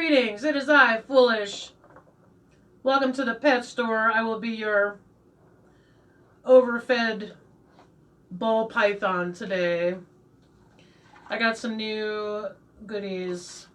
Greetings, it is I, Foolish. Welcome to the pet store. I will be your overfed ball python today. I got some new goodies.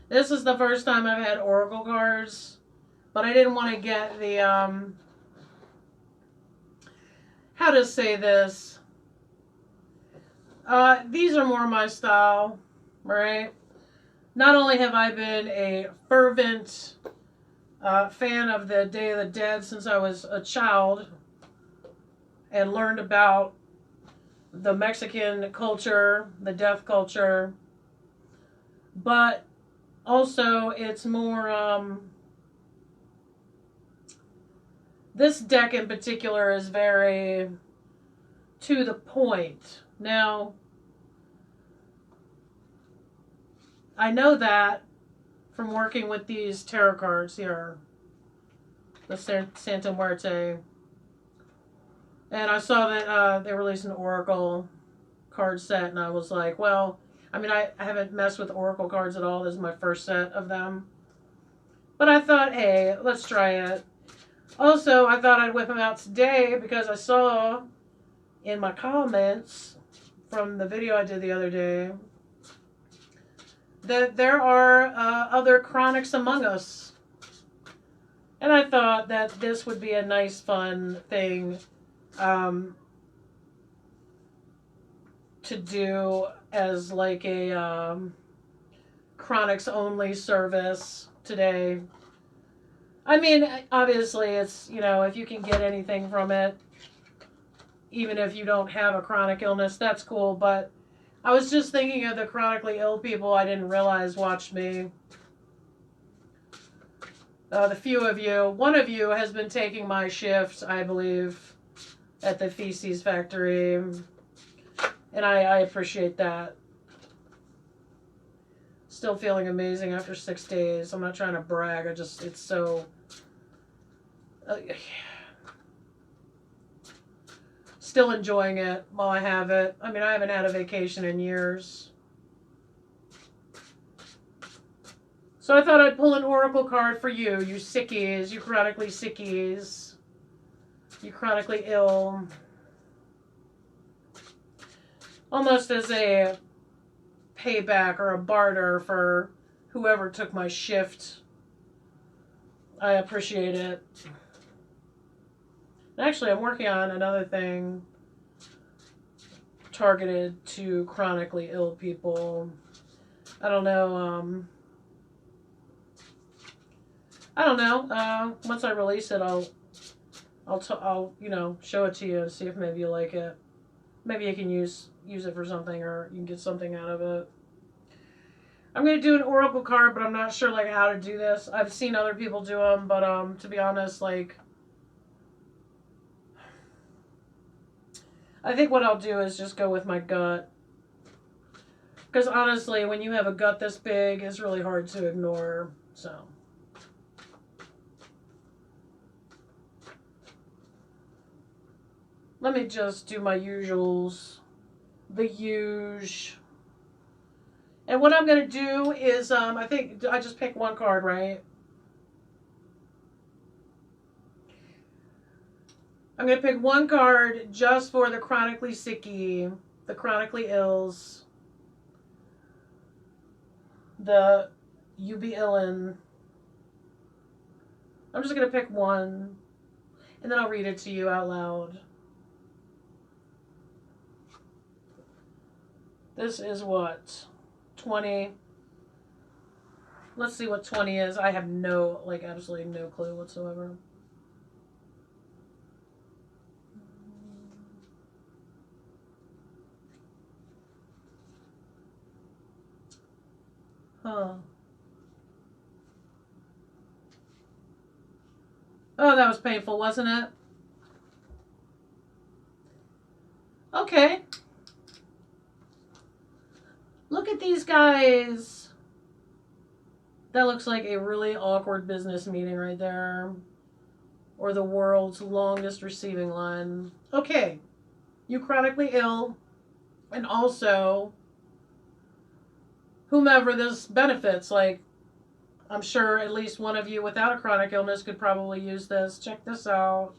This is the first time I've had oracle cards, but I didn't want to get the, how to say this. These are more my style, right? Not only have I been a fervent fan of the Day of the Dead since I was a child and learned about the Mexican culture, the death culture, but also it's more, this deck in particular is very to the point. Now, I know that from working with these tarot cards here, the Santa Muerte, and I saw that they released an oracle card set, and I was like, well, I mean, I haven't messed with oracle cards at all. This is my first set of them, but I thought, hey, let's try it. Also, I thought I'd whip them out today because I saw in my comments from the video I did the other day that there are other chronics among us. And I thought that this would be a nice, fun thing to do as like a chronics only service today. I mean, obviously it's, you know, if you can get anything from it, even if you don't have a chronic illness, that's cool. But I was just thinking of the chronically ill people I didn't realize watched me. The few of you, one of you has been taking my shift, I believe, at the Feces Factory. And I appreciate that. Still feeling amazing after 6 days. I'm not trying to brag. It's so... still enjoying it while I have it. I mean, I haven't had a vacation in years. So I thought I'd pull an oracle card for you sickies, you chronically sickies, you chronically ill. Almost as a payback or a barter for whoever took my shift. I appreciate it. Actually, I'm working on another thing targeted to chronically ill people. I don't know. Once I release it, I'll you know, show it to you and see if maybe you like it. Maybe you can use it for something, or you can get something out of it. I'm gonna do an oracle card, but I'm not sure like how to do this. I've seen other people do them, but to be honest, like, I think what I'll do is just go with my gut. Because honestly, when you have a gut this big, it's really hard to ignore. So. Let me just do my usuals. The huge. And what I'm going to do is, I think I just pick one card, right? I'm going to pick one card just for the chronically sicky, the chronically ills, the you be illin. I'm just going to pick one, and then I'll read it to you out loud. This is what? 20. Let's see what 20 is. I have no, like, absolutely no clue whatsoever. Huh. Oh, that was painful, wasn't it? Okay. Look at these guys. That looks like a really awkward business meeting right there. Or the world's longest receiving line. Okay. You chronically ill. And also, whomever this benefits. Like, I'm sure at least one of you without a chronic illness could probably use this. Check this out.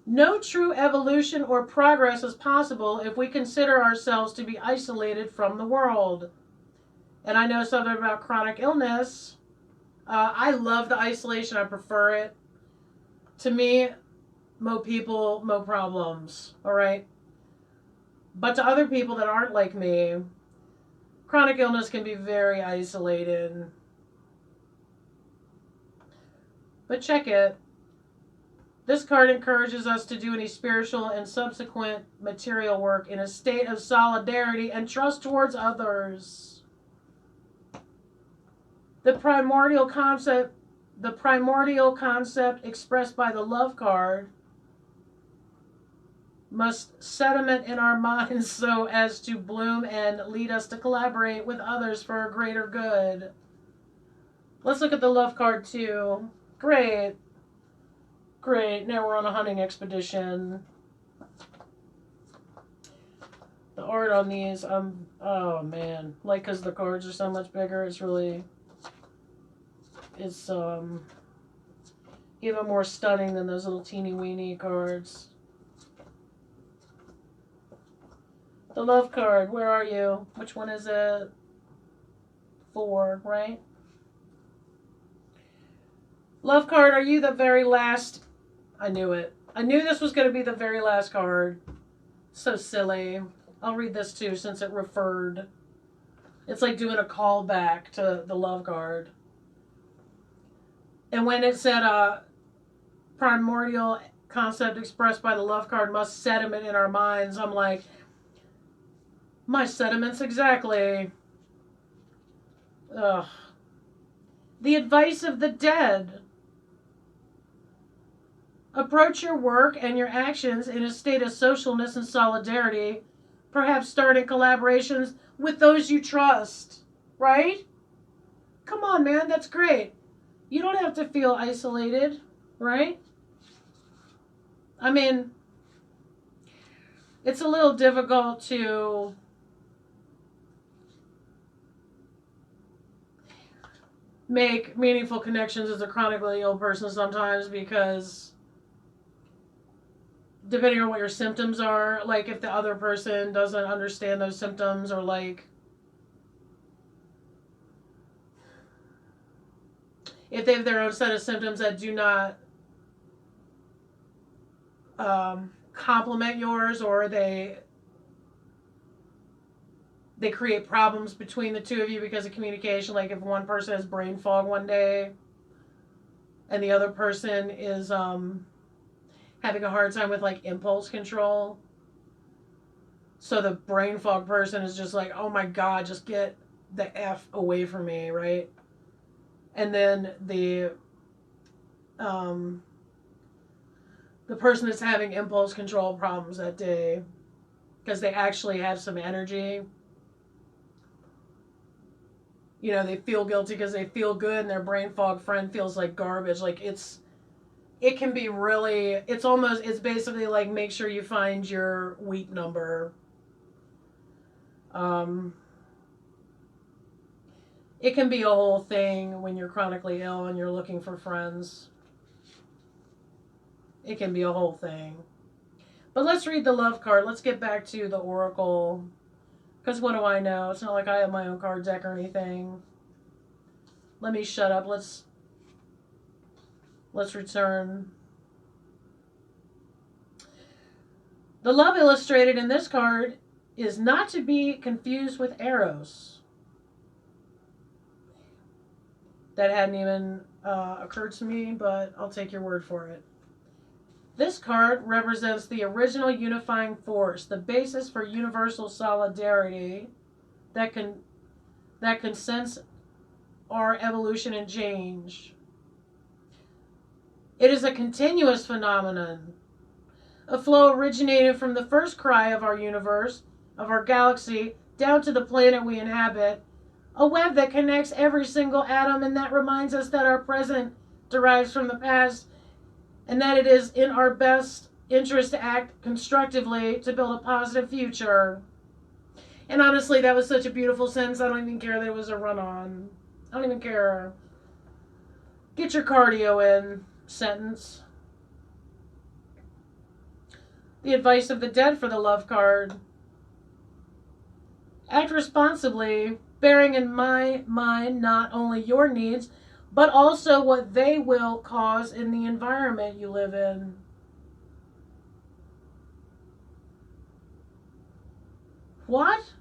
No true evolution or progress is possible if we consider ourselves to be isolated from the world. And I know something about chronic illness. I love the isolation. I prefer it. To me, mo people, mo problems. All right? But to other people that aren't like me, chronic illness can be very isolated. But check it. This card encourages us to do any spiritual and subsequent material work in a state of solidarity and trust towards others. The primordial concept expressed by the love card must sediment in our minds so as to bloom and lead us to collaborate with others for a greater good. Let's look at the love card too. Great. Great. Now we're on a hunting expedition. The art on these, oh man. Like, because the cards are so much bigger, it's even more stunning than those little teeny weeny cards. The love card, where are you? Which one is it? 4, right? Love card, are you the very last? I knew it. I knew this was going to be the very last card. So silly. I'll read this too since it referred. It's like doing a callback to the love card. And when it said primordial concept expressed by the love card must sediment in our minds, I'm like, my sediments exactly. Ugh. The advice of the dead. Approach your work and your actions in a state of socialness and solidarity, perhaps starting collaborations with those you trust, right? Come on, man, that's great. You don't have to feel isolated, right? I mean, it's a little difficult to make meaningful connections as a chronically ill person sometimes because depending on what your symptoms are, like if the other person doesn't understand those symptoms or like if they have their own set of symptoms that do not complement yours or they create problems between the two of you because of communication, like if one person has brain fog one day and the other person is having a hard time with like impulse control. So the brain fog person is just like, oh my God, just get the F away from me, right? And then the person that's having impulse control problems that day because they actually have some energy. You know, they feel guilty because they feel good and their brain fog friend feels like garbage. Like it can be really, it's basically like make sure you find your wheat number. It can be a whole thing when you're chronically ill and you're looking for friends. It can be a whole thing. But let's read the love card. Let's get back to the oracle. Because what do I know? It's not like I have my own card deck or anything. Let me shut up. Let's return. The love illustrated in this card is not to be confused with Eros. That hadn't even occurred to me, but I'll take your word for it. This card represents the original unifying force, the basis for universal solidarity that can sense our evolution and change. It is a continuous phenomenon, a flow originating from the first cry of our universe, of our galaxy, down to the planet we inhabit, a web that connects every single atom and that reminds us that our present derives from the past and that it is in our best interest to act constructively to build a positive future. And honestly, that was such a beautiful sentence, I don't even care that it was a run-on. I don't even care. Get your cardio in, sentence. The advice of the dead for the love card. Act responsibly, bearing in my mind not only your needs, but also what they will cause in the environment you live in. What?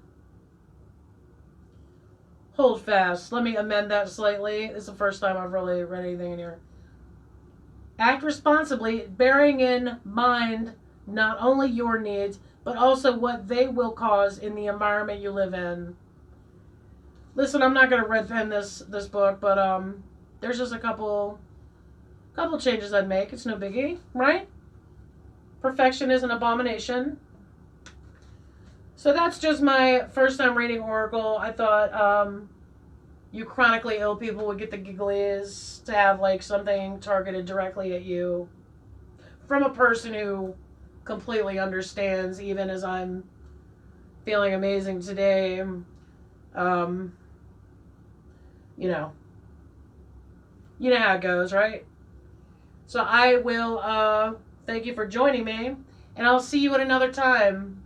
Hold fast. Let me amend that slightly. This is the first time I've really read anything in here. Act responsibly, bearing in mind not only your needs, but also what they will cause in the environment you live in. Listen, I'm not going to red pen this book, but there's just a couple changes I'd make. It's no biggie, right? Perfection is an abomination. So that's just my first time reading Oracle. I thought you chronically ill people would get the gigglies to have like something targeted directly at you from a person who completely understands, even as I'm feeling amazing today. You know how it goes, right? So I will thank you for joining me, and I'll see you at another time.